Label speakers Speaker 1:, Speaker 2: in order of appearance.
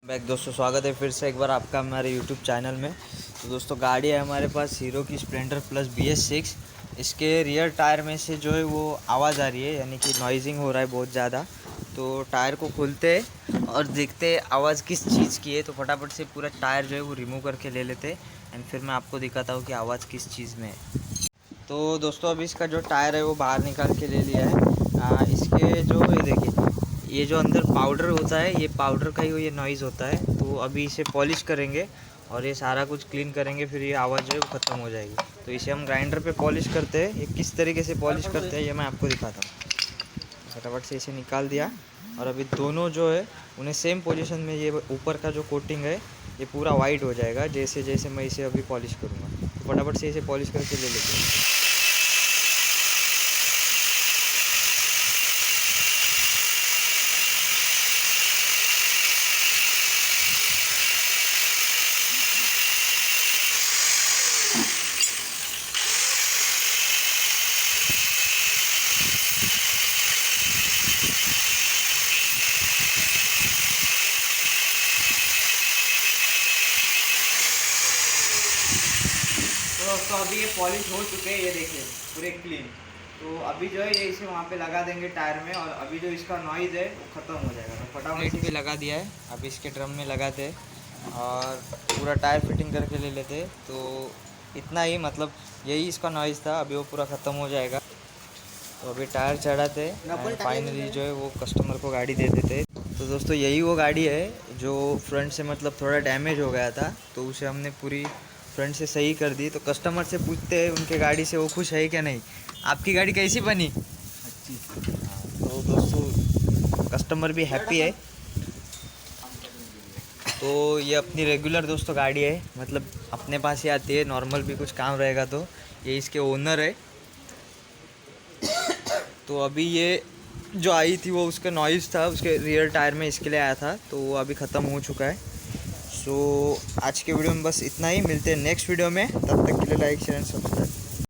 Speaker 1: Back दोस्तों, स्वागत है फिर से एक बार आपका हमारे यूट्यूब चैनल में। तो दोस्तों, गाड़ी है हमारे पास हीरो की स्प्लेंडर प्लस BS6। इसके रियर टायर में से जो है वो आवाज़ आ रही है, यानी कि नॉइजिंग हो रहा है बहुत ज़्यादा। तो टायर को खोलते और देखते आवाज़ किस चीज़ की है। तो फटाफट से पूरा टायर जो है वो रिमूव करके ले लेते एंड फिर मैं आपको दिखाता हूँ कि आवाज़ किस चीज़ में है। तो दोस्तों, अभी इसका जो टायर है वो बाहर निकाल के ले लिया है। इसके जो ये देखिए, ये जो अंदर पाउडर होता है, ये पाउडर का ही ये नॉइज़ होता है। तो अभी इसे पॉलिश करेंगे और ये सारा कुछ क्लीन करेंगे, फिर ये आवाज़ जो है वो ख़त्म हो जाएगी। तो इसे हम ग्राइंडर पे पॉलिश करते हैं। ये किस तरीके से पॉलिश करते हैं ये मैं आपको दिखाता हूँ। फटाफट से इसे निकाल दिया और अभी दोनों जो है उन्हें सेम पोजीशन में, ये ऊपर का जो कोटिंग है ये पूरा वाइट हो जाएगा जैसे जैसे मैं इसे अभी पॉलिश करूँगा। तो फटाफट से इसे पॉलिश करके ले लेते हैं। तो अभी ये पॉलिश हो चुके हैं, ये देखिए पूरे क्लीन। तो अभी जो है ये इसे वहाँ पे लगा देंगे टायर में, और अभी जो इसका नॉइज़ है वो ख़त्म हो जाएगा। तो फटाफट भी लगा दिया है, अभी इसके ड्रम में लगाते हैं और पूरा टायर फिटिंग करके ले लेते। तो इतना ही, मतलब यही इसका नॉइज़ था। अभी वो पूरा ख़त्म हो जाएगा। तो अभी टायर चढ़ाते फाइनली जो है वो कस्टमर को गाड़ी दे देते। तो दोस्तों, यही वो गाड़ी है जो फ्रंट से मतलब थोड़ा डैमेज हो गया था, तो उसे हमने पूरी फ्रंट से सही कर दी। तो कस्टमर से पूछते हैं उनके गाड़ी से वो खुश है क्या नहीं। आपकी गाड़ी कैसी बनी? अच्छी। तो दोस्तों, कस्टमर भी हैप्पी है। तो ये अपनी रेगुलर दोस्तों गाड़ी है, मतलब अपने पास ही आती है, नॉर्मल भी कुछ काम रहेगा तो। ये इसके ओनर है। तो अभी ये जो आई थी वो उसका नॉइज़ था, उसके रियर टायर में, इसके लिए आया था। तो वो अभी ख़त्म हो चुका है। सो आज के वीडियो में बस इतना ही। मिलते हैं नेक्स्ट वीडियो में, तब तक के लिए लाइक शेयर एंड सब्सक्राइब।